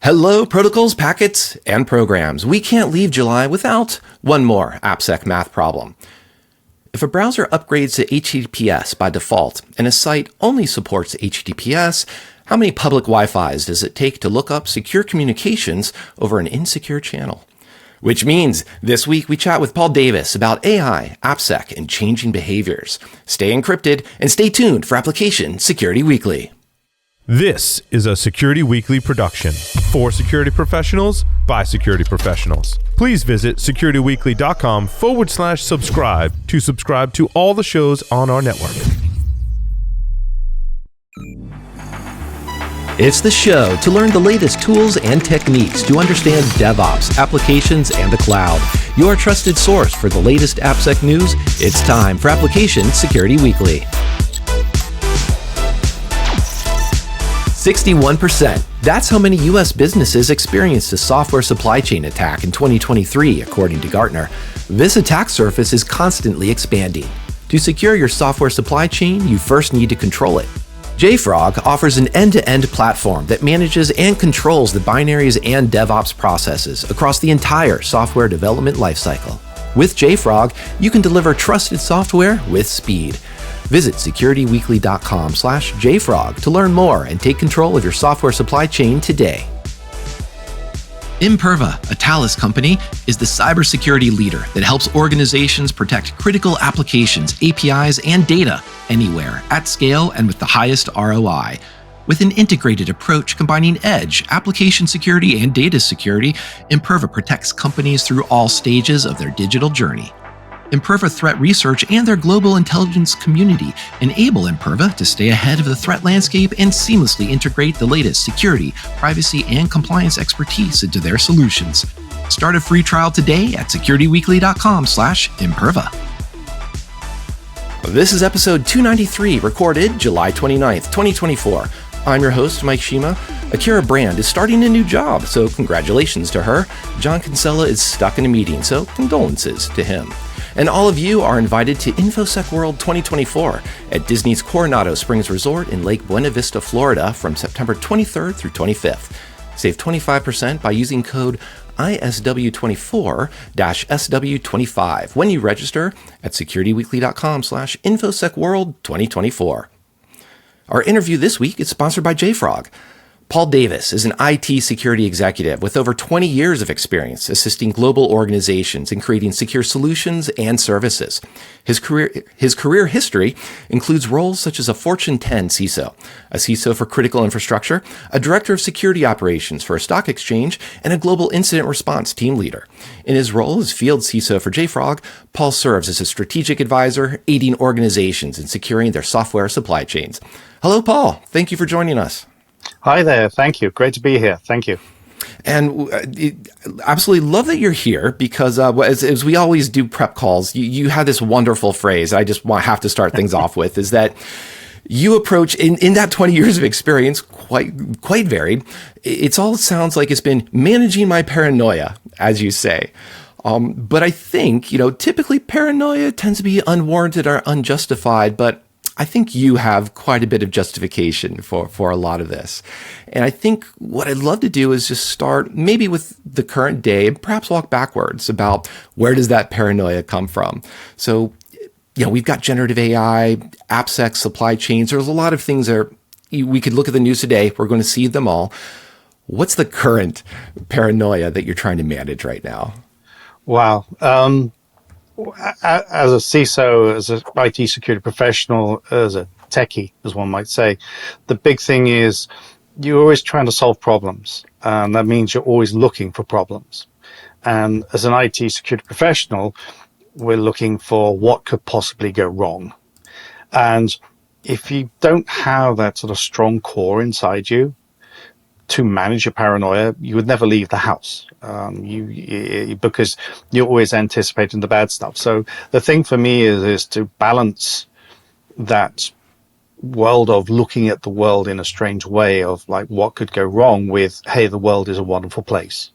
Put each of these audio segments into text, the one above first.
Hello, protocols, packets, and programs. We can't leave July without one more Appsec math problem. If a browser upgrades to HTTPS by default and a site only supports HTTPS, how many public Wi-Fis does it take to look up secure communications over an insecure channel? Which means this week we chat with Paul Davis about AI, Appsec, and changing behaviors. Stay encrypted and stay tuned for Application Security Weekly. This is a Security Weekly production for security professionals by security professionals. Please visit securityweekly.com/subscribe to subscribe to all the shows on our network. It's the show to learn the latest tools and techniques to understand DevOps, applications, and the cloud. Your trusted source for the latest AppSec news. It's time for Application Security Weekly. 61%. That's how many U.S. businesses experienced a software supply chain attack in 2023, according to Gartner. This attack surface is constantly expanding. To secure your software supply chain, you first need to control it. JFrog offers an end-to-end platform that manages and controls the binaries and DevOps processes across the entire software development lifecycle. With JFrog, you can deliver trusted software with speed. Visit securityweekly.com/jfrog to learn more and take control of your software supply chain today. Imperva, a Thales company, is the cybersecurity leader that helps organizations protect critical applications, APIs, and data anywhere, at scale, and with the highest ROI. With an integrated approach combining edge, application security, and data security, Imperva protects companies through all stages of their digital journey. Imperva Threat Research and their global intelligence community enable Imperva to stay ahead of the threat landscape and seamlessly integrate the latest security, privacy, and compliance expertise into their solutions. Start a free trial today at securityweekly.com/Imperva. This is episode 293, recorded July 29th, 2024. I'm your host, Mike Shima. Akira Brand is starting a new job, so congratulations to her. John Kinsella is stuck in a meeting, so condolences to him. And all of you are invited to InfoSec World 2024 at Disney's Coronado Springs Resort in Lake Buena Vista, Florida from September 23rd through 25th. Save 25% by using code ISW24-SW25 when you register at securityweekly.com/InfoSecWorld2024. Our interview this week is sponsored by JFrog. Paul Davis is an IT security executive with over 20 years of experience assisting global organizations in creating secure solutions and services. His career history includes roles such as a Fortune 10 CISO, a CISO for critical infrastructure, a director of security operations for a stock exchange, and a global incident response team leader. In his role as field CISO for JFrog, Paul serves as a strategic advisor, aiding organizations in securing their software supply chains. Hello, Paul. Thank you for joining us. Hi there. Thank you. Great to be here. Thank you. And absolutely love that you're here because as we always do prep calls, you had this wonderful phrase I just have to start things off with, is that you approach, in that 20 years of experience, quite varied. It all sounds like it's been managing my paranoia, as you say. But I think, typically paranoia tends to be unwarranted or unjustified, but I think you have quite a bit of justification for a lot of this. And I think what I'd love to do is just start maybe with the current day and perhaps walk backwards about where does that paranoia come from. So, we've got generative AI, AppSec, supply chains. There's a lot of things that we could look at the news today. We're going to see them all. What's the current paranoia that you're trying to manage right now? Wow. As a CISO, as an IT security professional, as a techie, as one might say, the big thing is you're always trying to solve problems. And that means you're always looking for problems. And as an IT security professional, we're looking for what could possibly go wrong. And if you don't have that sort of strong core inside you to manage your paranoia, you would never leave the house. Because you're always anticipating the bad stuff. So the thing for me is to balance that world of looking at the world in a strange way of like what could go wrong with, hey, the world is a wonderful place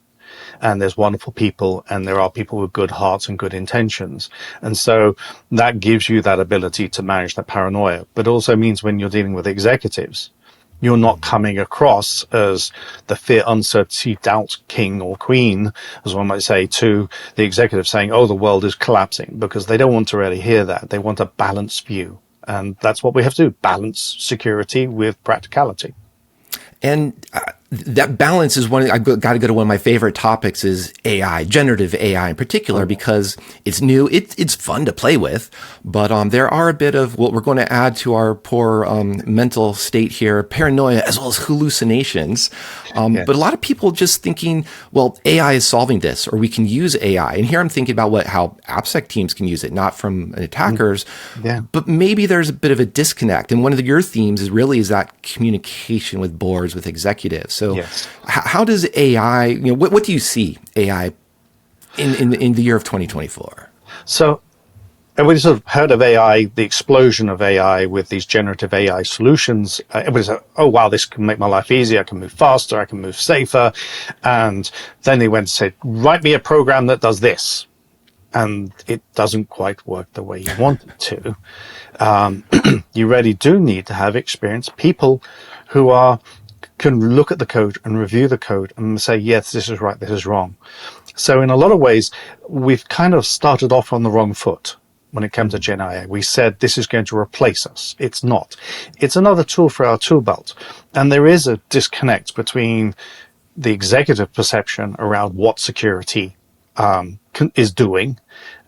and there's wonderful people and there are people with good hearts and good intentions. And so that gives you that ability to manage that paranoia, but also means when you're dealing with executives, You're not coming across as the fear, uncertainty, doubt king or queen, as one might say, to the executive saying, oh, the world is collapsing, because they don't want to really hear that. They want a balanced view. And that's what we have to do, balance security with practicality. And that balance is I've got to go to one of my favorite topics is AI, generative AI in particular, because it's new. It's fun to play with, but there are a bit of what we're going to add to our poor mental state here, paranoia as well as hallucinations. Yes. But a lot of people just thinking, well, AI is solving this, or we can use AI. And here I'm thinking about how Appsec teams can use it, not from attackers, but maybe there's a bit of a disconnect. And one of your themes is that communication with boards, with executives. So how does AI, what do you see AI in the year of 2024? So everybody sort of heard of AI, the explosion of AI with these generative AI solutions. Everybody's like, oh, wow, this can make my life easier. I can move faster. I can move safer. And then they went and said, write me a program that does this. And it doesn't quite work the way you want it to. You really do need to have experienced people who can look at the code and review the code and say, yes, this is right, this is wrong. So in a lot of ways, we've kind of started off on the wrong foot when it comes to Gen AI. We said this is going to replace us. It's not. It's another tool for our tool belt. And there is a disconnect between the executive perception around what security is doing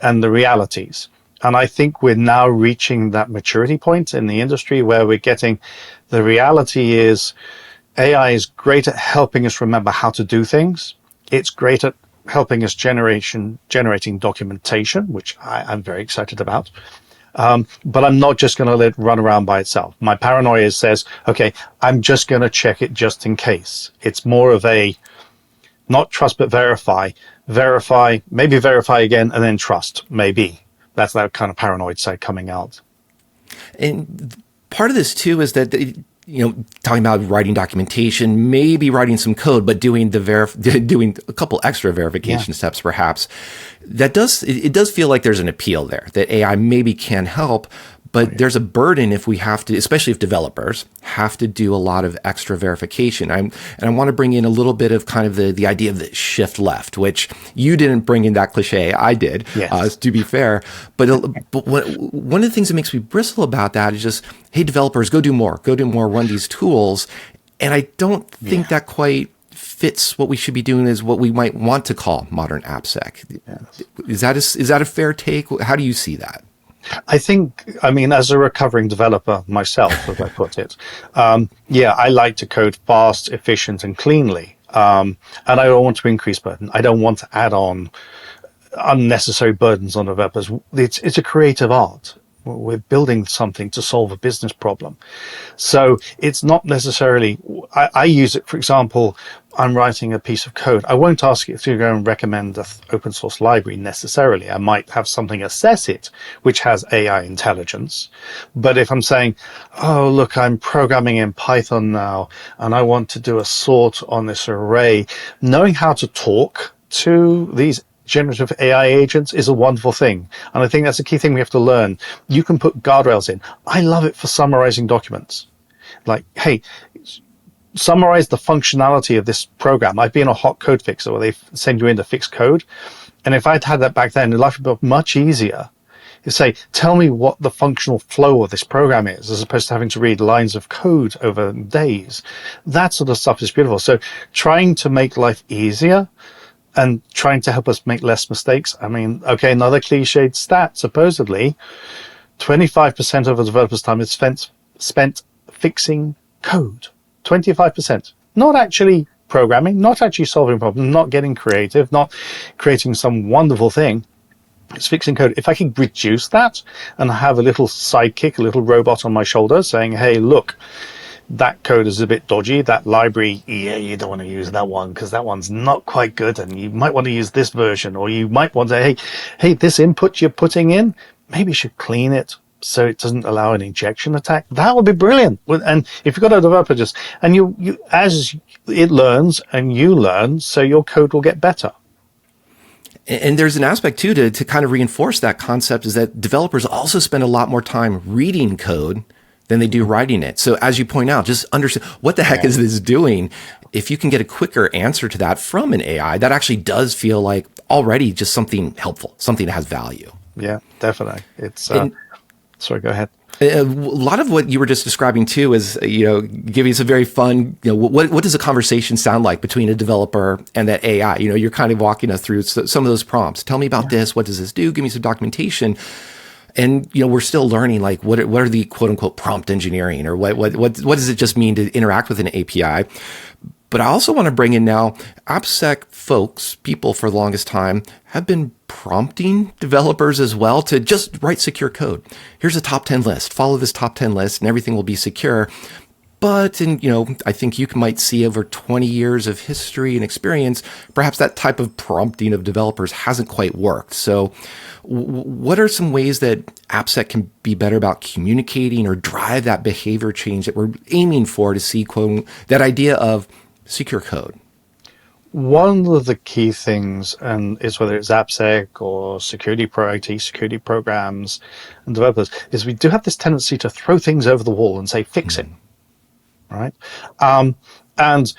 and the realities. And I think we're now reaching that maturity point in the industry where we're getting the reality is AI is great at helping us remember how to do things. It's great at helping us generating documentation, which I'm very excited about. But I'm not just going to let it run around by itself. My paranoia says, okay, I'm just going to check it just in case. It's more of a not trust, but verify, maybe verify again, and then trust, maybe. That's that kind of paranoid side coming out. And part of this too is that, talking about writing documentation, maybe writing some code, but doing doing a couple extra verification steps, perhaps. It does feel like there's an appeal there that AI maybe can help, but there's a burden if we have to, especially if developers have to do a lot of extra verification. And I want to bring in a little bit of kind of the idea of the shift left, which you didn't bring in that cliche. I did, to be fair. But one of the things that makes me bristle about that is just, hey, developers, go do more, run these tools. And I don't think that quite fits what we should be doing as what we might want to call modern AppSec. Yes. Is that a fair take? How do you see that? I mean, as a recovering developer myself, as I put it, I like to code fast, efficient, and cleanly. And I don't want to increase burden. I don't want to add on unnecessary burdens on developers. It's a creative art. We're building something to solve a business problem. So it's not necessarily, I use it, for example, I'm writing a piece of code. I won't ask it to go and recommend an open source library necessarily. I might have something assess it, which has AI intelligence. But if I'm saying, oh, look, I'm programming in Python now, and I want to do a sort on this array, knowing how to talk to these generative AI agents is a wonderful thing. And I think that's a key thing we have to learn. You can put guardrails in. I love it for summarizing documents. Like, hey, summarize the functionality of this program. I've been a hot code fixer where they send you in to fix code. And if I'd had that back then, life would be much easier. You say, tell me what the functional flow of this program is, as opposed to having to read lines of code over days. That sort of stuff is beautiful. So trying to make life easier and trying to help us make less mistakes. I mean, okay, another cliched stat, supposedly 25% of a developer's time is spent fixing code. 25%. Not actually programming, not actually solving problems, not getting creative, not creating some wonderful thing. It's fixing code. If I could reduce that and have a little sidekick, a little robot on my shoulder saying, hey, look, that code is a bit dodgy. That library, you don't want to use that one because that one's not quite good. And you might want to use this version, or you might want to, hey, this input you're putting in, maybe you should clean it so it doesn't allow an injection attack. That would be brilliant. And if you've got a developer and you as it learns and you learn, so your code will get better. And there's an aspect too to kind of reinforce that concept is that developers also spend a lot more time reading code than they do writing it. So as you point out, just understand what the heck is this doing? If you can get a quicker answer to that from an AI, that actually does feel like already just something helpful, something that has value. Yeah, definitely. Sorry, go ahead. A lot of what you were just describing too is, giving us a very fun, what does a conversation sound like between a developer and that AI? You're kind of walking us through some of those prompts. Tell me about this. What does this do? Give me some documentation. And, we're still learning, like, what are the quote unquote prompt engineering, or what does it just mean to interact with an API? But I also want to bring in now, Appsec people for the longest time have been prompting developers as well to just write secure code. Here's a top 10 list. Follow this top 10 list and everything will be secure. But I think you might see over 20 years of history and experience, perhaps that type of prompting of developers hasn't quite worked. So what are some ways that Appsec can be better about communicating or drive that behavior change that we're aiming for to see, quote, that idea of secure code? One of the key things, and is whether it's Appsec or IT security programs and developers, is we do have this tendency to throw things over the wall and say, fix it. Right? And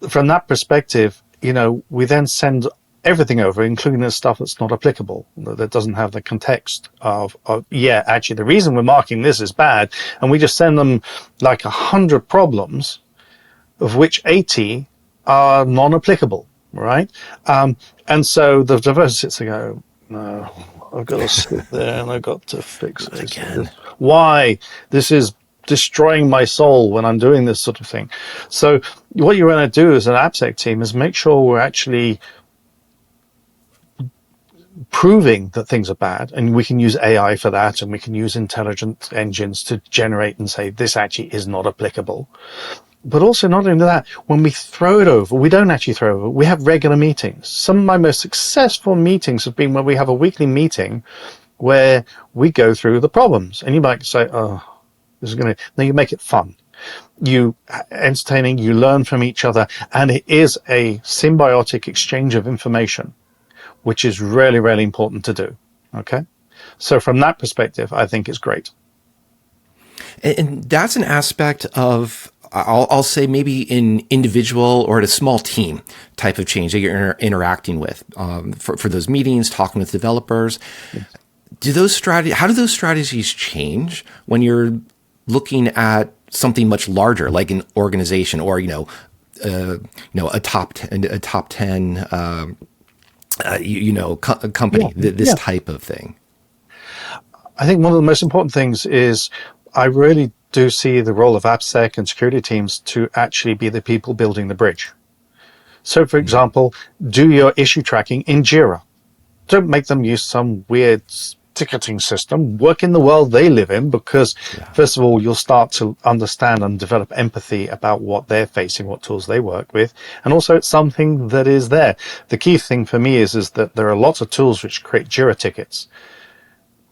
from that perspective, we then send everything over, including the stuff that's not applicable, that doesn't have the context of actually the reason we're marking this is bad, and we just send them like 100 problems, of which 80 are non-applicable, right? And so the developer sits and go, no, I've got to sit there and I've got to fix it again. Why? This is destroying my soul when I'm doing this sort of thing. So what you're going to do as an Appsec team is make sure we're actually proving that things are bad, and we can use AI for that, and we can use intelligent engines to generate and say this actually is not applicable. But also, not only that, when we throw it over, we don't actually throw it over, we have regular meetings. Some of my most successful meetings have been where we have a weekly meeting where we go through the problems. And you might say, this is going to, now you make it fun. You entertaining, you learn from each other, and it is a symbiotic exchange of information, which is really, really important to do. Okay? So from that perspective, I think it's great. And that's an aspect of, I'll say maybe in individual or at a small team type of change that you're interacting with for those meetings, talking with developers. Yes. How do those strategies change when you're looking at something much larger, like an organization or a top 10 company, this type of thing? I think one of the most important things is I really do see the role of Appsec and security teams to actually be the people building the bridge. So, for example, do your issue tracking in Jira. Don't make them use some weird ticketing system. Work in the world they live in, because first of all, you'll start to understand and develop empathy about what they're facing, what tools they work with. And also it's something that is there. The key thing for me is that there are lots of tools which create Jira tickets.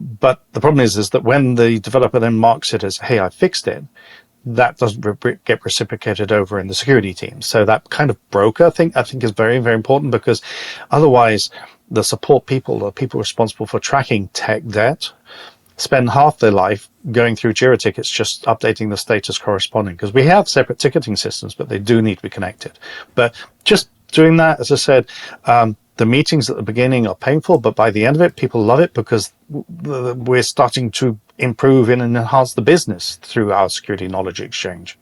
But the problem is that when the developer then marks it as, hey, I fixed it, that doesn't get reciprocated over in the security team. So that kind of broker thing, I think is very, very important, because otherwise the support people, the people responsible for tracking tech debt, spend half their life going through Jira tickets, just updating the status corresponding, because we have separate ticketing systems, but they do need to be connected. But just doing that, as I said, the meetings at the beginning are painful, but by the end of it, people love it because we're starting to improve and enhance the business through our security knowledge exchange.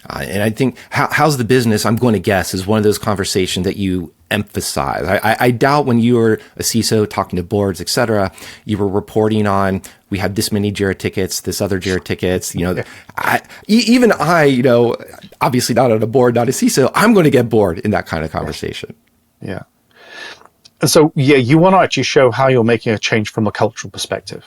And I think how's the business, I'm going to guess, is one of those conversations that you emphasize. I doubt when you were a CISO talking to boards, et cetera, you were reporting on, we had this many Jira tickets, this other Jira tickets. Even I, obviously not on a board, not a CISO, I'm going to get bored in that kind of conversation. Yeah. And so, you want to actually show how you're making a change from a cultural perspective.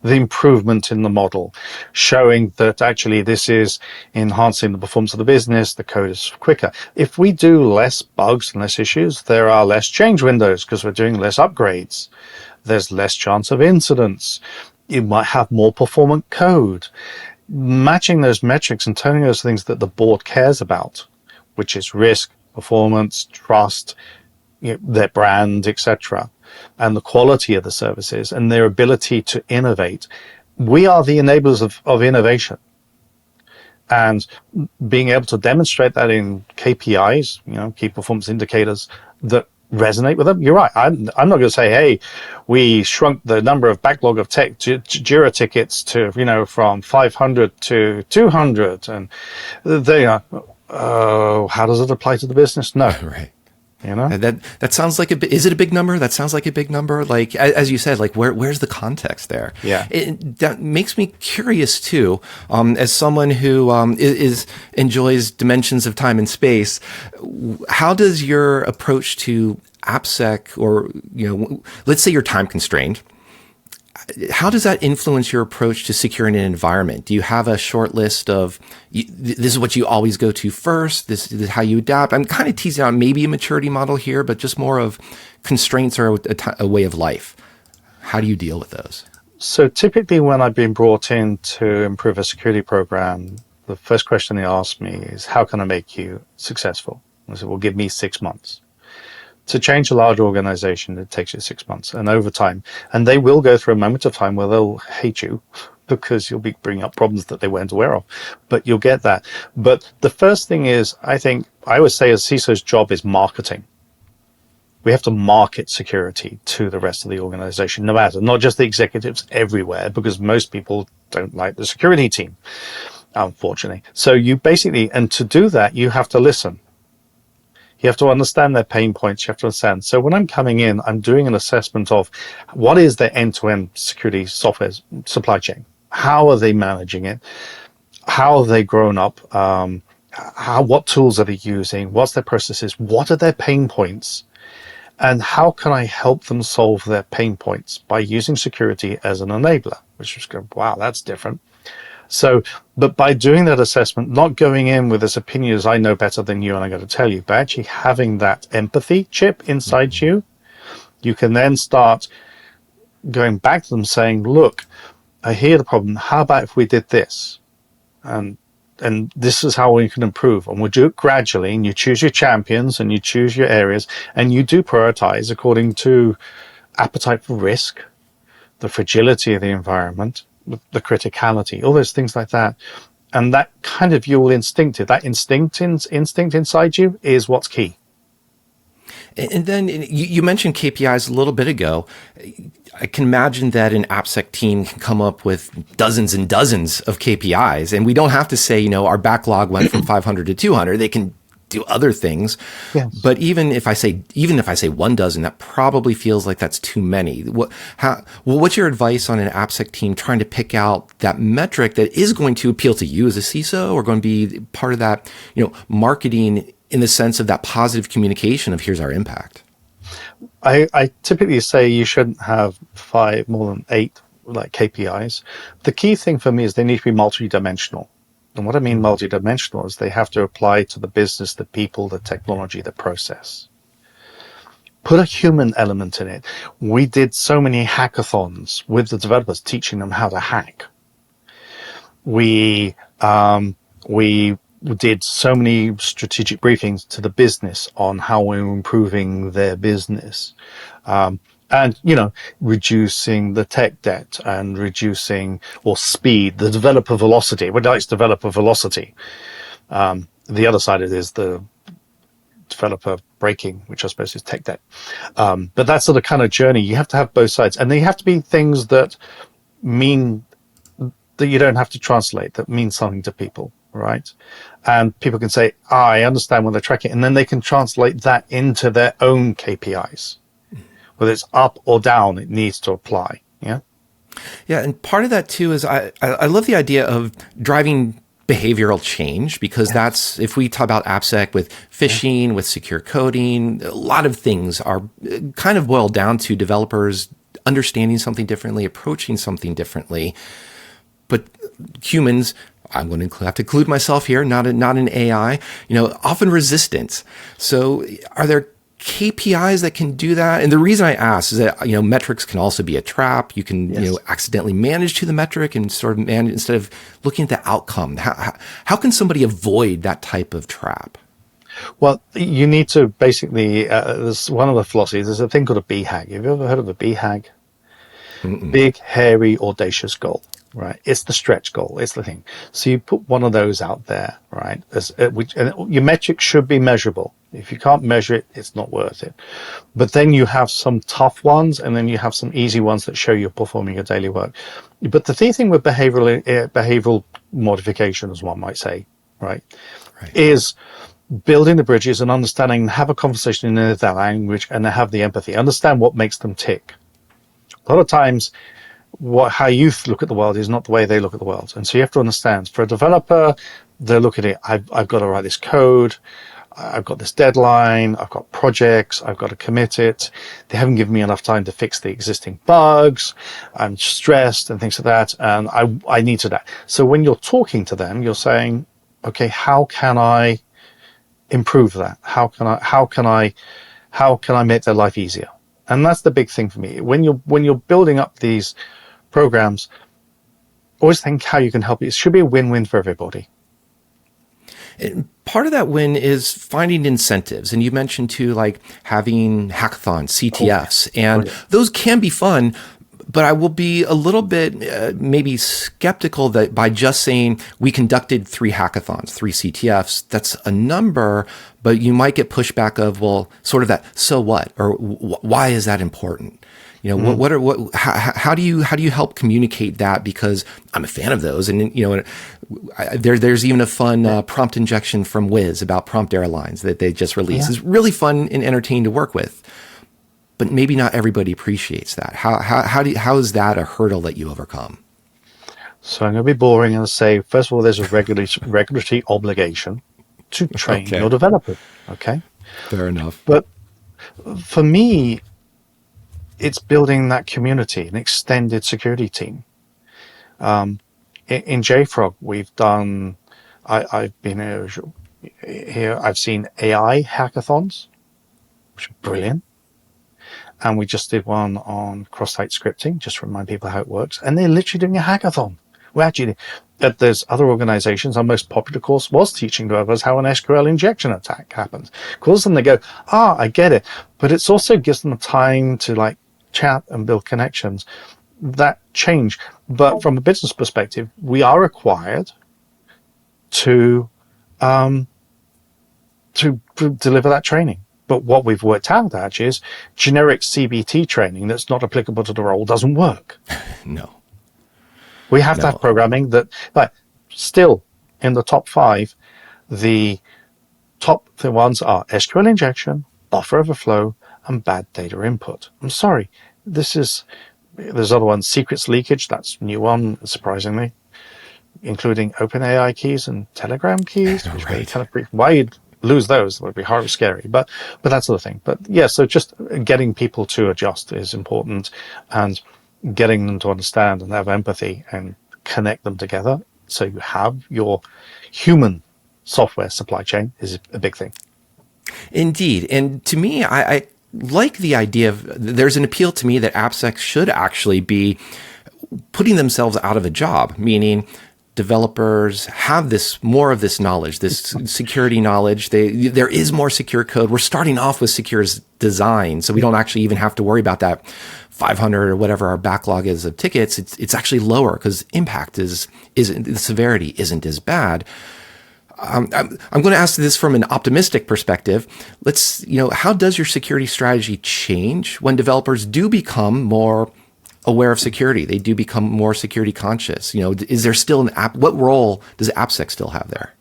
The improvement in the model, showing that actually this is enhancing the performance of the business, the code is quicker. If we do less bugs and less issues, there are less change windows because we're doing less upgrades. There's less chance of incidents. You might have more performant code. Matching those metrics and turning those things that the board cares about, which is risk, performance, trust, their brand, etc., and the quality of the services and their ability to innovate. We are the enablers of innovation. And being able to demonstrate that in KPIs, key performance indicators that resonate with them. You're right. I'm not going to say, hey, we shrunk the number of backlog of Jira tickets to, from 500 to 200. And they are, how does it apply to the business? No. Right. That sounds like is it a big number? That sounds like a big number. Like, as you said, like where's the context there? Yeah. That makes me curious too, as someone who enjoys dimensions of time and space. How does your approach to Appsec, or, let's say you're time constrained, how does that influence your approach to securing an environment? Do you have a short list of, this is what you always go to first, this is how you adapt? I'm kind of teasing out maybe a maturity model here, but just more of constraints are a way of life. How do you deal with those? So typically when I've been brought in to improve a security program, the first question they ask me is, how can I make you successful? I said, well, give me 6 months. To change a large organization, it takes you 6 months, and over time. And they will go through a moment of time where they'll hate you because you'll be bringing up problems that they weren't aware of. But you'll get that. But the first thing is, I would say as CISO's job is marketing. We have to market security to the rest of the organization, no matter, not just the executives, everywhere, because most people don't like the security team, unfortunately. So you basically, and to do that, you have to listen. You have to understand their pain points. You have to understand. So when I'm coming in, I'm doing an assessment of what is their end-to-end security software supply chain. How are they managing it? How have they grown up? What tools are they using? What's their processes? What are their pain points? And how can I help them solve their pain points by using security as an enabler? Which is going, wow, that's different. So, but by doing that assessment, not going in with this opinion as I know better than you and I'm going to tell you, but actually having that empathy chip inside you, you can then start going back to them saying, look, I hear the problem. How about if we did this? And this is how we can improve. And we'll do it gradually. And you choose your champions and you choose your areas and you do prioritize according to appetite for risk, the fragility of the environment, the criticality, all those things like that. And that kind of your instinctive, that instinct inside you is what's key. And then you mentioned KPIs a little bit ago. I can imagine that an Appsec team can come up with dozens and dozens of KPIs. And we don't have to say, our backlog went from 500 to 200. They can do other things. Yes. But even if I say 1 dozen, that probably feels like that's too many. What's your advice on an Appsec team trying to pick out that metric that is going to appeal to you as a CISO, or going to be part of that, marketing in the sense of that positive communication of here's our impact? I typically say you shouldn't have more than 8 like KPIs. The key thing for me is they need to be multidimensional. And what I mean multidimensional is they have to apply to the business, the people, the technology, the process. Put a human element in it. We did so many hackathons with the developers, teaching them how to hack. We did so many strategic briefings to the business on how we're improving their business. And, reducing the tech debt and reducing or speed, the developer velocity. Everybody likes developer velocity. The other side of it is the developer breaking, which I suppose is tech debt. But that's sort of kind of journey. You have to have both sides. And they have to be things that mean that you don't have to translate, that mean something to people, right? And people can say, I understand when they're tracking, and then they can translate that into their own KPIs. Whether it's up or down, it needs to apply. Yeah. Yeah. And part of that too is I love the idea of driving behavioral change, because that's, if we talk about Appsec with phishing, with secure coding, a lot of things are kind of boiled down to developers understanding something differently, approaching something differently. But humans, I'm going to have to include myself here, not an AI, often resistant. So are there KPIs that can do that? And the reason I ask is that, metrics can also be a trap. You can, accidentally manage to the metric and sort of manage instead of looking at the outcome. How can somebody avoid that type of trap? Well, you need to basically, there's one of the philosophies, there's a thing called a BHAG. Have you ever heard of a BHAG? Mm-mm. Big, hairy, audacious goal. right? It's the stretch goal. It's the thing. So you put one of those out there, right? And your metric should be measurable. If you can't measure it, it's not worth it. But then you have some tough ones, and then you have some easy ones that show you're performing your daily work. But the thing with behavioral modification, as one might say, right, is building the bridges and understanding, have a conversation in their language, and have the empathy, understand what makes them tick. A lot of times, how you look at the world is not the way they look at the world. And so you have to understand, for a developer, they look at it, I've got to write this code, I've got this deadline, I've got projects, I've got to commit it. They haven't given me enough time to fix the existing bugs. I'm stressed and things like that. And I need to that. So when you're talking to them, you're saying, okay, how can I improve that? How can I make their life easier? And that's the big thing for me. When you're building up these programs, always think how you can help it. It should be a win-win for everybody. And part of that win is finding incentives. And you mentioned too, like having hackathons, CTFs, and those can be fun. But I will be a little bit maybe skeptical that by just saying we conducted 3 hackathons, 3 CTFs, that's a number, but you might get pushback of, well, sort of that, so what? Or why is that important? You know, how do you help communicate that? Because I'm a fan of those. And, you know, there's even a fun prompt injection from Wiz about Prompt Airlines that they just released. It's really fun and entertaining to work with. But maybe not everybody appreciates that. How is that a hurdle that you overcome? So I'm going to be boring and say, first of all, there's a regulatory obligation to train your developer. Okay, fair enough. But for me, it's building that community, an extended security team. In JFrog, we've done. I've been here. I've seen AI hackathons, which are brilliant. And we just did one on cross-site scripting, just to remind people how it works. And they're literally doing a hackathon. We're actually, there's other organizations, our most popular course was teaching developers how an SQL injection attack happens. Calls them, they go, I get it. But it's also gives them time to like chat and build connections. That change. But from a business perspective, we are required to deliver that training. But what we've worked out actually is generic CBT training that's not applicable to the role doesn't work. No. We have to have programming that, like, still in the top 5, the top ones are SQL injection, buffer overflow, and bad data input. I'm sorry. There's other ones, secrets leakage, that's a new one, surprisingly, including OpenAI keys and Telegram keys, which really kind of why you'd lose those would be horribly scary, but that's the thing. But yeah, so just getting people to adjust is important, and getting them to understand and have empathy and connect them together so you have your human software supply chain is a big thing. Indeed. And to me, I like the idea of, there's an appeal to me that Appsec should actually be putting themselves out of a job, meaning developers have more of this knowledge, this security knowledge. There is more secure code. We're starting off with secure design, so we don't actually even have to worry about that 500 or whatever our backlog is of tickets. It's actually lower because impact isn't the severity isn't as bad. I'm going to ask this from an optimistic perspective. How does your security strategy change when developers do become more aware of security? They do become more security conscious. Is there still what role does Appsec still have there?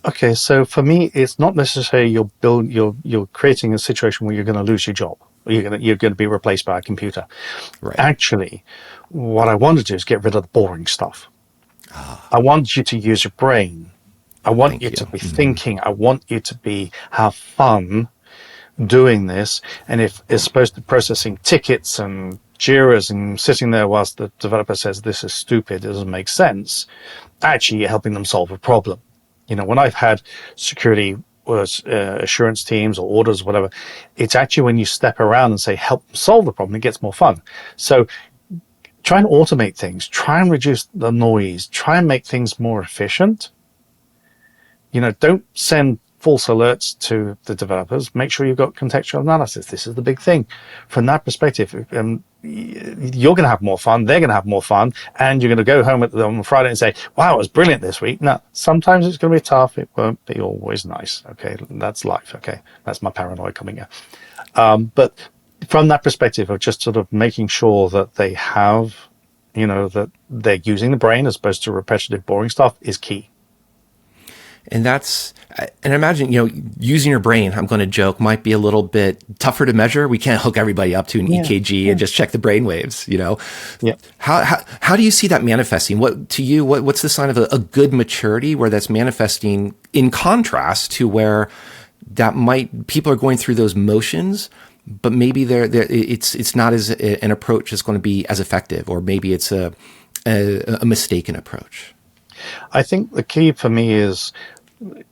Okay, so for me, it's not necessarily you're creating a situation where you're going to lose your job, or you're going to be replaced by a computer. Right. Actually, what I want to do is get rid of the boring stuff. I want you to use your brain. I want you to be thinking. I want you to have fun doing this. And if it's supposed to be processing tickets and Jira's and sitting there whilst the developer says this is stupid, it doesn't make sense, actually you're helping them solve a problem. When I've had security assurance teams or orders, whatever, it's actually when you step around and say help them solve the problem, it gets more fun. So try and automate things, try and reduce the noise, try and make things more efficient. Don't send false alerts to the developers. Make sure you've got contextual analysis. This is the big thing. From that perspective, you're going to have more fun. They're going to have more fun. And you're going to go home on Friday and say, wow, it was brilliant this week. Now, sometimes it's going to be tough. It won't be always nice. Okay. That's life. Okay. That's my paranoia coming out. But from that perspective of just sort of making sure that they have, that they're using the brain as opposed to repetitive, boring stuff is key. And imagine, using your brain, I'm going to joke, might be a little bit tougher to measure. We can't hook everybody up to an EKG and just check the brain waves, Yeah. How do you see that manifesting? What's the sign of a good maturity where that's manifesting in contrast to where people are going through those motions, but maybe it's not as an approach that's going to be as effective, or maybe it's a mistaken approach? I think the key for me is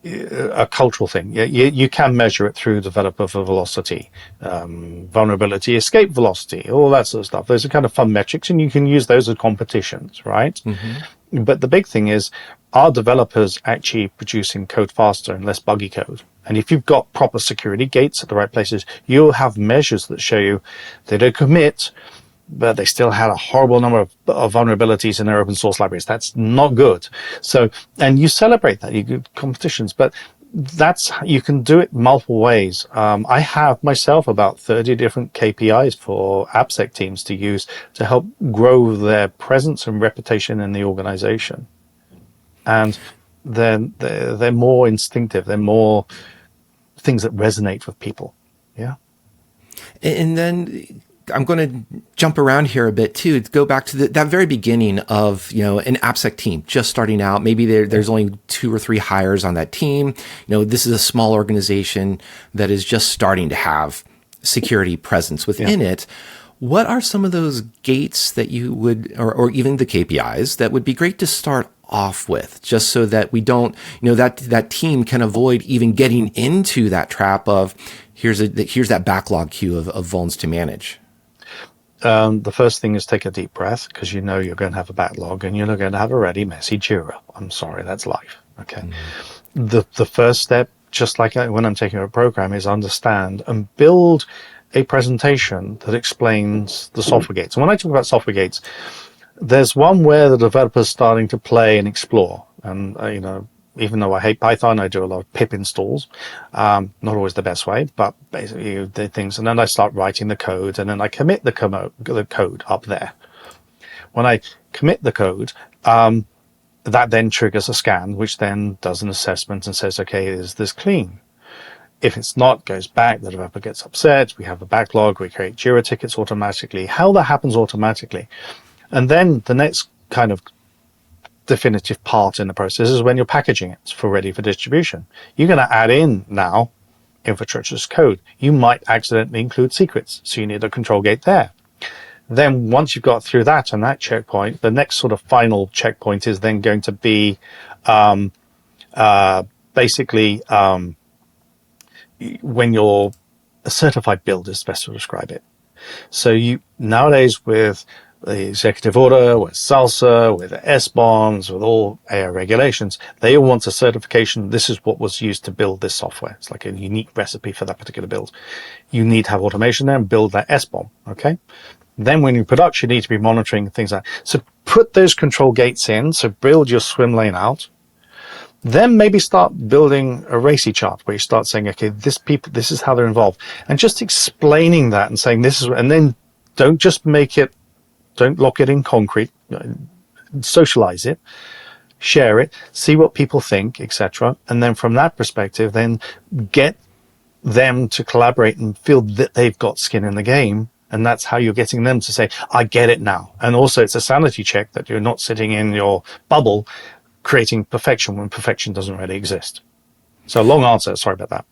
a cultural thing. You can measure it through developer velocity, vulnerability, escape velocity, all that sort of stuff. Those are kind of fun metrics, and you can use those as competitions, right? Mm-hmm. But the big thing is, are developers actually producing code faster and less buggy code? And if you've got proper security gates at the right places, you'll have measures that show you they don't commit, but they still had a horrible number of vulnerabilities in their open source libraries. That's not good. So, and you celebrate that, you do competitions, but you can do it multiple ways. I have myself about 30 different KPIs for Appsec teams to use to help grow their presence and reputation in the organization. And then they're more instinctive. They're more things that resonate with people. Yeah. And then I'm going to jump around here a bit too, to go back to that very beginning of, an Appsec team just starting out. Maybe there's only 2 or 3 hires on that team. This is a small organization that is just starting to have security presence within it. What are some of those gates that you would, or even the KPIs that would be great to start off with, just so that we don't, that team can avoid even getting into that trap of here's that backlog queue of vulns to manage? The first thing is take a deep breath, because you're going to have a backlog and you're not going to have a ready, messy Jira. I'm sorry, that's life. Okay. Mm-hmm. The first step, just like when I'm taking a program, is understand and build a presentation that explains the software gates. And when I talk about software gates, there's one where the developer's starting to play and explore. And, even though I hate Python, I do a lot of pip installs. Not always the best way, but basically you do things. And then I start writing the code, and then I commit the code up there. When I commit the code, that then triggers a scan, which then does an assessment and says, okay, is this clean? If it's not, goes back, the developer gets upset, we have a backlog, we create Jira tickets automatically. How that happens automatically. And then the next kind of definitive part in the process is when you're packaging it ready for distribution. You're going to add in now infrastructure as code. You might accidentally include secrets, so you need a control gate there. Then once you've got through that and that checkpoint, the next sort of final checkpoint is then going to be basically when you're a certified build is best to describe it. So you nowadays with the executive order, with SALSA, with SBOMs, with all AI regulations, they all want a certification. This is what was used to build this software. It's like a unique recipe for that particular build. You need to have automation there and build that SBOM, okay? Then when you're in production, you need to be monitoring things like that. So put those control gates in, so build your swim lane out. Then maybe start building a RACI chart where you start saying, okay, this is how they're involved. And just explaining that and saying this is, and then don't lock it in concrete, socialize it, share it, see what people think, etc. And then from that perspective, then get them to collaborate and feel that they've got skin in the game. And that's how you're getting them to say, I get it now. And also it's a sanity check that you're not sitting in your bubble creating perfection when perfection doesn't really exist. So long answer, sorry about that.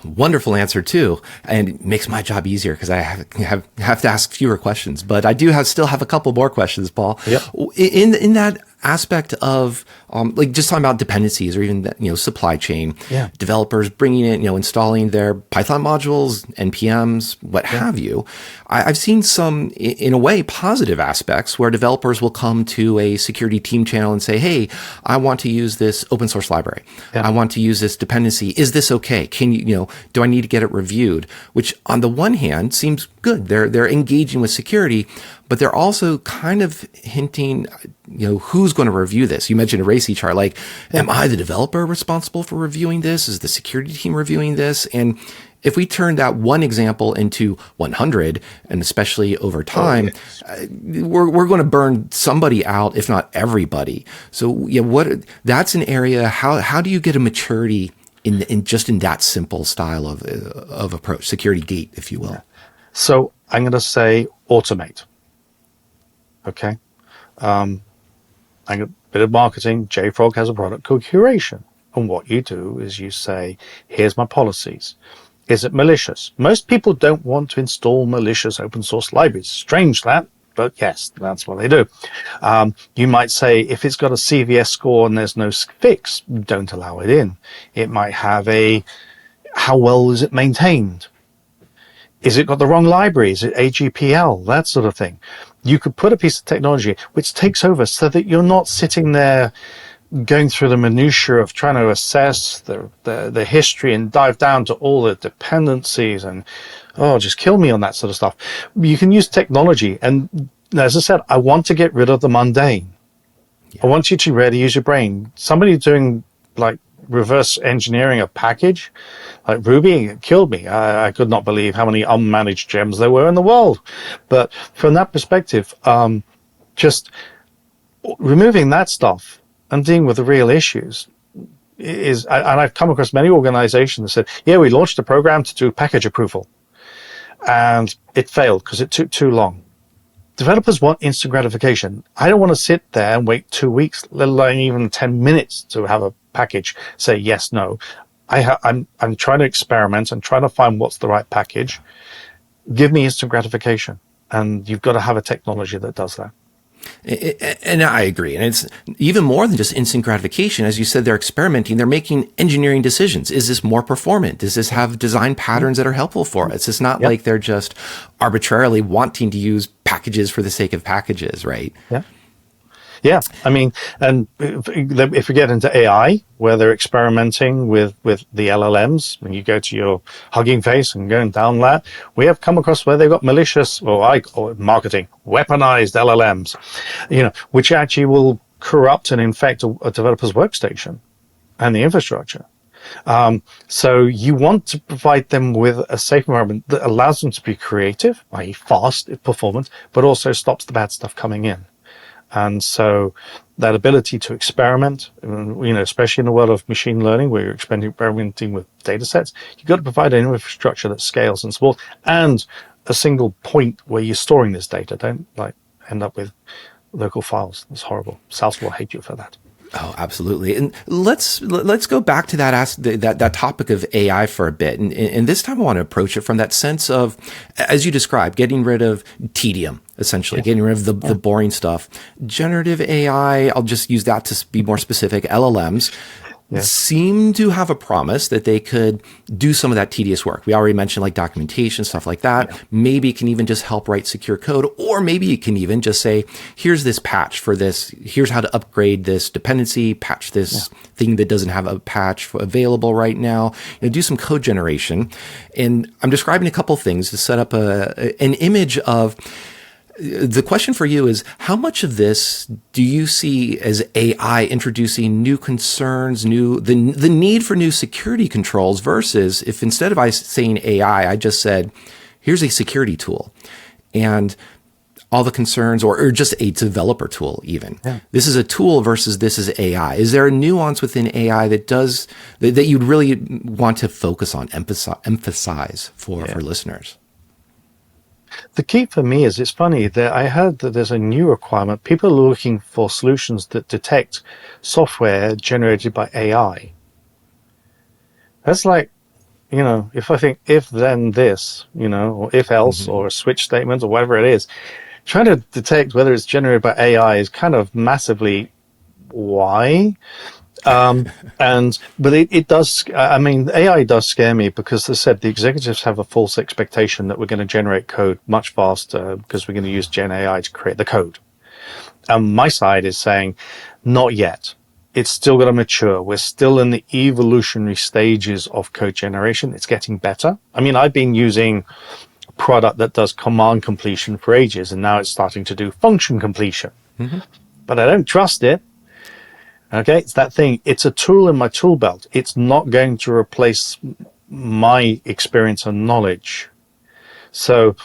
Wonderful answer too, and it makes my job easier because I have to ask fewer questions. But I do still have a couple more questions, Paul. Yep. In that aspect of like just talking about dependencies or even supply chain, developers bringing in, installing their Python modules, NPMs, what have you. I've seen some, in a way, positive aspects where developers will come to a security team channel and say, hey, I want to use this open source library. I want to use this dependency. Is this okay? Can you, do I need to get it reviewed? Which on the one hand seems good. They're engaging with security, but they're also kind of hinting, who's going to review this? You mentioned a RACI chart. Like, am I the developer responsible for reviewing this? Is the security team reviewing this? And if we turn that one example into 100, and especially over time, we're going to burn somebody out, if not everybody. So that's an area. How do you get a maturity in that simple style of approach, security gate, if you will? So I'm going to say automate. Okay. I'm a bit of marketing. JFrog has a product called curation. And what you do is you say, here's my policies. Is it malicious? Most people don't want to install malicious open source libraries. Strange that, but yes, that's what they do. You might say, if it's got a CVS score and there's no fix, don't allow it in. It might have how well is it maintained? Is it got the wrong library? Is it AGPL? That sort of thing. You could put a piece of technology which takes over so that you're not sitting there going through the minutiae of trying to assess the history and dive down to all the dependencies and, just kill me on that sort of stuff. You can use technology. And as I said, I want to get rid of the mundane. I want you to really use your brain. Somebody doing like reverse engineering a package like Ruby, it killed me. I could not believe how many unmanaged gems there were in the world. But from that perspective, just removing that stuff and dealing with the real issues and I've come across many organizations that said, yeah, we launched a program to do package approval and it failed because it took too long. Developers want instant gratification. I don't want to sit there and wait 2 weeks, let alone even 10 minutes to have a package say yes, no. I'm trying to experiment and trying to find what's the right package. Give me instant gratification. And you've got to have a technology that does that. And I agree. And it's even more than just instant gratification. As you said, they're experimenting. They're making engineering decisions. Is this more performant? Does this have design patterns that are helpful for us? It's not like they're just arbitrarily wanting to use packages for the sake of packages, right? Yeah. Yeah, I mean, and if we get into AI, where they're experimenting with the LLMs, when you go to your Hugging Face and going down that, we have come across where they've got malicious, or I call it marketing, weaponized LLMs, which actually will corrupt and infect a developer's workstation and the infrastructure. So you want to provide them with a safe environment that allows them to be creative, i.e. fast, performant, but also stops the bad stuff coming in. And so that ability to experiment, especially in the world of machine learning, where you're experimenting with data sets, you've got to provide an infrastructure that scales and supports, and a single point where you're storing this data. Don't end up with local files. It's horrible. Sales will hate you for that. Oh, absolutely. And let's go back to that topic of AI for a bit. And this time I want to approach it from that sense of, as you described, getting rid of tedium, essentially, getting rid of the boring stuff. Generative AI, I'll just use that to be more specific, LLMs, seem to have a promise that they could do some of that tedious work. We already mentioned like documentation, stuff like that. Yeah. Maybe it can even just help write secure code, or maybe it can even just say, here's this patch for this. Here's how to upgrade this dependency, patch this thing that doesn't have a patch available right now. Do some code generation. And I'm describing a couple things to set up an image of. The question for you is, how much of this do you see as AI introducing new concerns, the need for new security controls, versus if instead of saying AI, I just said, here's a security tool and all the concerns, or just a developer tool even. Yeah. This is a tool versus this is AI. Is there a nuance within AI that you'd really want to focus on, emphasize for listeners? The key for me is, it's funny that I heard that there's a new requirement. People are looking for solutions that detect software generated by AI. That's like, if I think if then this, or if else, or a switch statement or whatever it is, trying to detect whether it's generated by AI is kind of massively why. But it does, I mean, AI does scare me because, as I said, the executives have a false expectation that we're going to generate code much faster because we're going to use Gen AI to create the code. My side is saying, not yet. It's still going to mature. We're still in the evolutionary stages of code generation. It's getting better. I mean, I've been using a product that does command completion for ages, and now it's starting to do function completion. Mm-hmm. But I don't trust it. Okay, it's that thing. It's a tool in my tool belt. It's not going to replace my experience and knowledge. So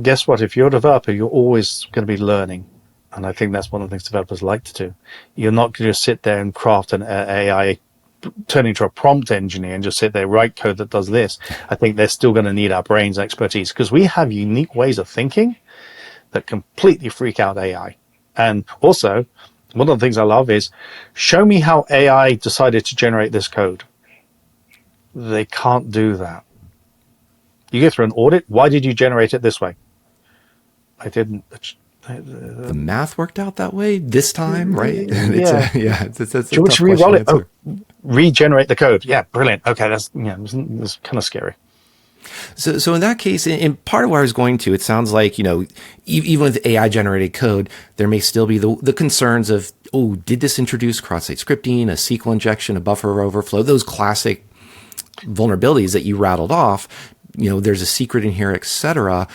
guess what? If you're a developer, you're always going to be learning. And I think that's one of the things developers like to do. You're not going to just sit there and craft an AI, turn into a prompt engineer and just sit there, write code that does this. I think they're still going to need our brains and expertise because we have unique ways of thinking that completely freak out AI. And also, one of the things I love is, show me how AI decided to generate this code. They can't do that. You go through an audit. Why did you generate it this way? I didn't. The math worked out that way this time, right? Yeah. It's a Do you want tough to re-roll it? question to Oh, regenerate the code. Yeah, brilliant. Okay, that's kind of scary. So in that case, in part of where I was going to, it sounds like, even with AI generated code, there may still be the concerns of, oh, did this introduce cross-site scripting, a SQL injection, a buffer overflow, those classic vulnerabilities that you rattled off. There's a secret in here, et cetera.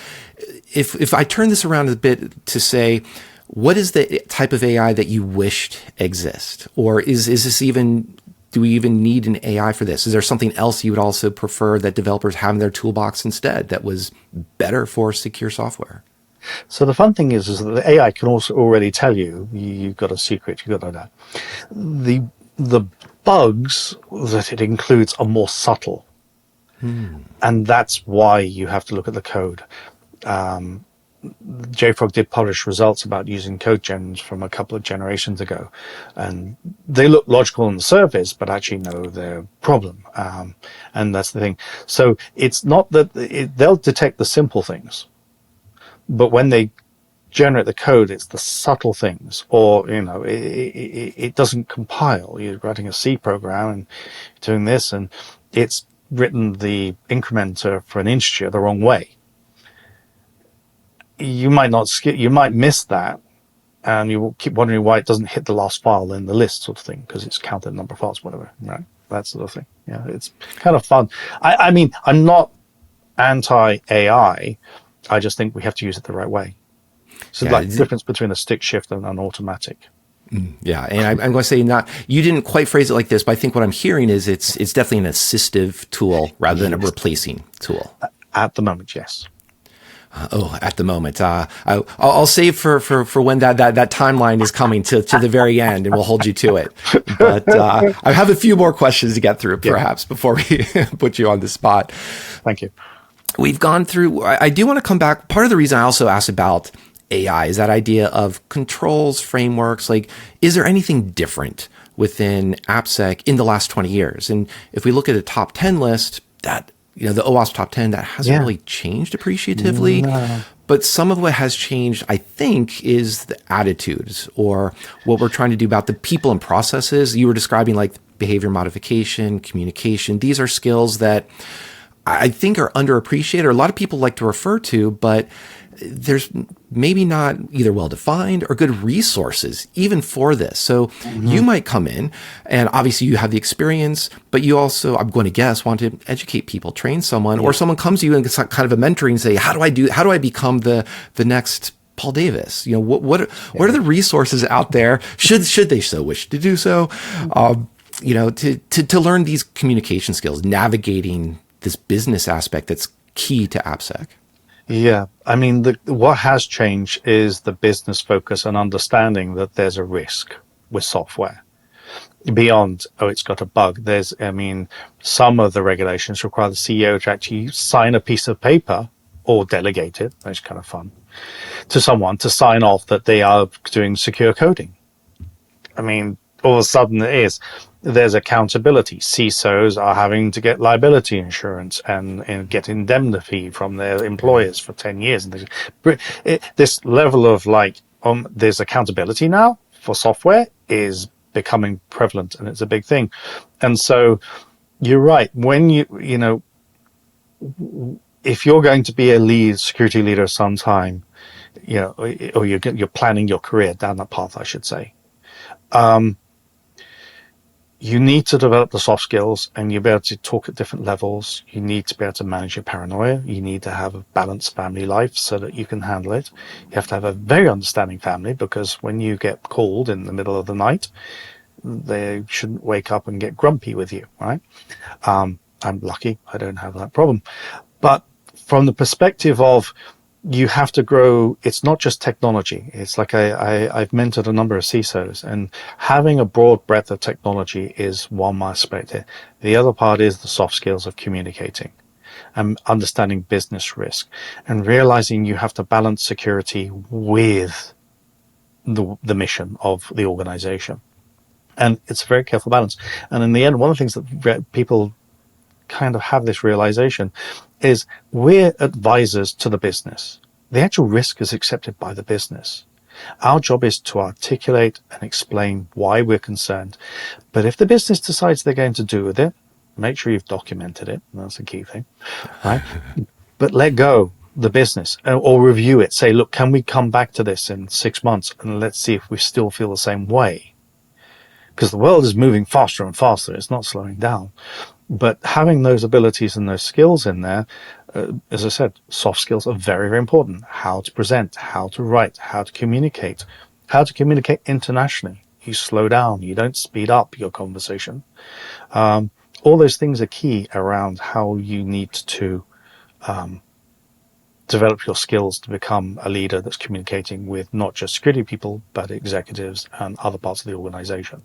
If I turn this around a bit to say, what is the type of AI that you wished exist? Or is this even, do we even need an AI for this? Is there something else you would also prefer that developers have in their toolbox instead that was better for secure software? So the fun thing is that the AI can also already tell you've got a secret, you've got that. The bugs that it includes are more subtle. And that's why you have to look at the code. JFrog did publish results about using code gens from a couple of generations ago, and they look logical on the surface, but actually know their problem. And that's the thing. So it's not that they'll detect the simple things, but when they generate the code, it's the subtle things, or it doesn't compile. You're writing a C program and doing this, and it's written the incrementer for an integer the wrong way. You might miss that, and you will keep wondering why it doesn't hit the last file in the list, sort of thing, because it's counted number of files, whatever, right? That sort of thing. Yeah, it's kind of fun. I mean, I'm not anti-AI. I just think we have to use it the right way. So the difference between a stick shift and an automatic. Yeah, and I'm going to say you didn't quite phrase it like this, but I think what I'm hearing is it's definitely an assistive tool rather than a replacing tool. At the moment, yes. At the moment, I'll save for when that timeline is coming to the very end, and we'll hold you to it. But I have a few more questions to get through, perhaps, before we put you on the spot. Thank you. We've gone through. I do want to come back. Part of the reason I also asked about AI is that idea of controls, frameworks. Like, is there anything different within Appsec in the last 20 years? And if we look at a top 10 list, that the OWASP top 10, that hasn't really changed appreciatively. No. But some of what has changed, I think, is the attitudes, or what we're trying to do about the people and processes. You were describing like behavior modification, communication. These are skills that I think are underappreciated, or a lot of people like to refer to, but there's maybe not either well-defined or good resources even for this. So you might come in and obviously you have the experience, but you also, I'm going to guess, want to educate people, train someone, or someone comes to you and it's kind of a mentoring and say, how do I become the next Paul Davis? What are the resources out there? Should they so wish to do so? To learn these communication skills, navigating this business aspect that's key to Appsec. Yeah, I mean, what has changed is the business focus and understanding that there's a risk with software. Beyond, it's got a bug. Some of the regulations require the CEO to actually sign a piece of paper or delegate it, which is kind of fun, to someone to sign off that they are doing secure coding. I mean, all of a sudden there's accountability. CISOs are having to get liability insurance and get indemnity from their employers for 10 years. And this level of there's accountability now for software is becoming prevalent, and it's a big thing. And so you're right. When if you're going to be a security leader sometime, or you're planning your career down that path, I should say, you need to develop the soft skills, and you'll be able to talk at different levels. You need to be able to manage your paranoia. You need to have a balanced family life so that you can handle it. You have to have a very understanding family, because when you get called in the middle of the night, they shouldn't wake up and get grumpy with you, right? I'm lucky. I don't have that problem. But from the perspective of, you have to grow, it's not just technology. It's like I've mentored a number of CISOs, and having a broad breadth of technology is one aspect. The other part is the soft skills of communicating and understanding business risk, and realizing you have to balance security with the mission of the organization. And it's a very careful balance. And in the end, one of the things that people kind of have this realization is, we're advisors to the business. The actual risk is accepted by the business. Our job is to articulate and explain why we're concerned. But if the business decides they're going to do with it, make sure you've documented it. That's the key thing, right? But let go the business, or review it. Say, look, can we come back to this in 6 months, and let's see if we still feel the same way? Because the world is moving faster and faster. It's not slowing down. But having those abilities and those skills in there, as I said, soft skills are very, very important. How to present, how to write, how to communicate internationally. You slow down, you don't speed up your conversation. All those things are key around how you need to develop your skills to become a leader that's communicating with not just security people, but executives and other parts of the organization.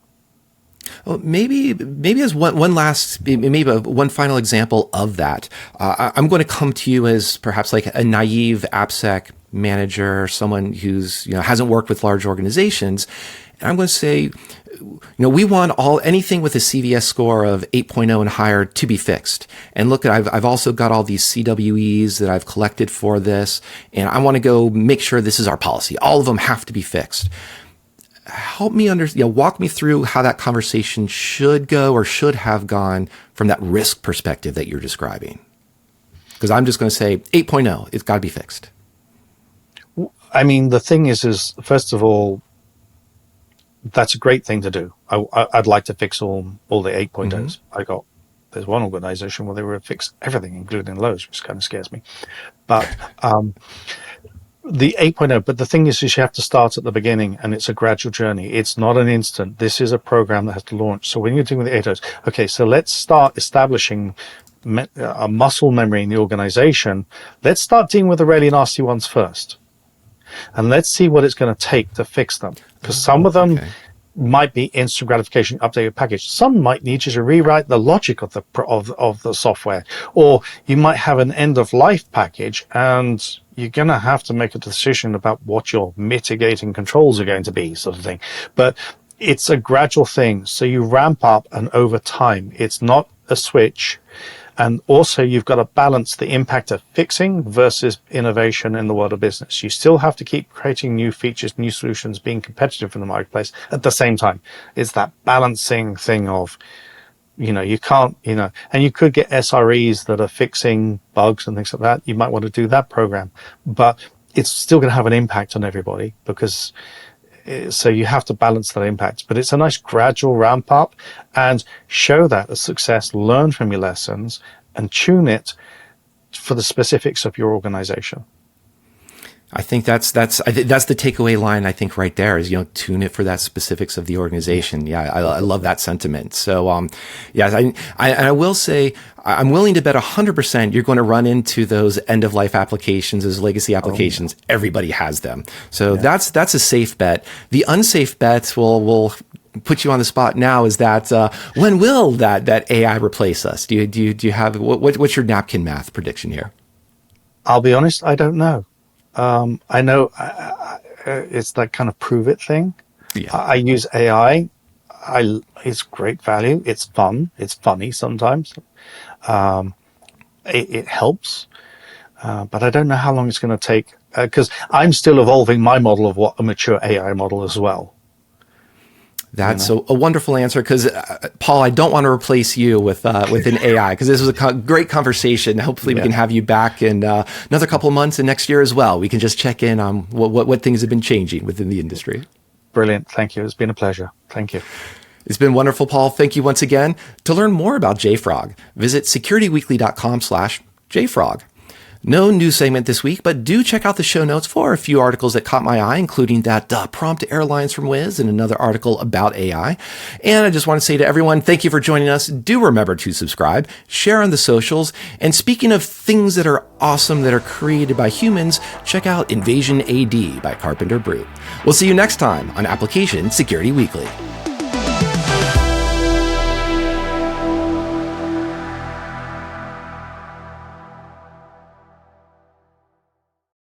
Well, maybe as one last, maybe one final example of that, I'm going to come to you as perhaps like a naive Appsec manager, someone who's hasn't worked with large organizations, and I'm going to say, we want anything with a CVS score of 8.0 and higher to be fixed. And look, I've also got all these CWEs that I've collected for this, and I want to go make sure this is our policy. All of them have to be fixed. Help me walk me through how that conversation should go or should have gone from that risk perspective that you're describing. Because I'm just going to say 8.0, it's got to be fixed. I mean, the thing is first of all, that's a great thing to do. I'd like to fix all the 8.0s. Mm-hmm. There's one organization where they were fix everything, including lows, which kind of scares me. But the 8.0, but the thing is you have to start at the beginning, and it's a gradual journey. It's not an instant. This is a program that has to launch. So when you're doing the 8.0s, okay, so let's start establishing a muscle memory in the organization. Let's start dealing with the really nasty ones first. And let's see what it's going to take to fix them. Because some of them might be instant gratification, update your package. Some might need you to rewrite the logic of the software. Or you might have an end-of-life package, and you're going to have to make a decision about what your mitigating controls are going to be, sort of thing. But it's a gradual thing. So you ramp up, and over time, it's not a switch. And also, you've got to balance the impact of fixing versus innovation in the world of business. You still have to keep creating new features, new solutions, being competitive in the marketplace at the same time. It's that balancing thing of, you can't, and you could get SREs that are fixing bugs and things like that. You might want to do that program, but it's still going to have an impact on everybody, because so you have to balance that impact. But it's a nice gradual ramp up, and show that as success, learn from your lessons, and tune it for the specifics of your organization. I think that's the takeaway line. I think right there is, tune it for that specifics of the organization. Yeah, I love that sentiment. So, I will say, I'm willing to bet 100% you're going to run into those end of life applications, those legacy applications. Oh, yeah. Everybody has them. So that's a safe bet. The unsafe bet will put you on the spot now is that, when will that AI replace us? Do you have, what's your napkin math prediction here? I'll be honest, I don't know. I know it's that kind of prove it thing. Yeah. I use AI. It's great value. It's fun. It's funny sometimes. It helps. But I don't know how long it's going to take, because I'm still evolving my model of what a mature AI model as well. That's a wonderful answer because, Paul, I don't want to replace you with an AI because this was a great conversation. Hopefully we can have you back in another couple of months and next year as well. We can just check in on what things have been changing within the industry. Brilliant. Thank you. It's been a pleasure. Thank you. It's been wonderful, Paul. Thank you once again. To learn more about JFrog, visit securityweekly.com/JFrog. No news segment this week, but do check out the show notes for a few articles that caught my eye, including that prompt airlines from Wiz and another article about AI. And I just want to say to everyone, thank you for joining us. Do remember to subscribe, share on the socials. And speaking of things that are awesome that are created by humans, check out Invasion AD by Carpenter Brute. We'll see you next time on Application Security Weekly.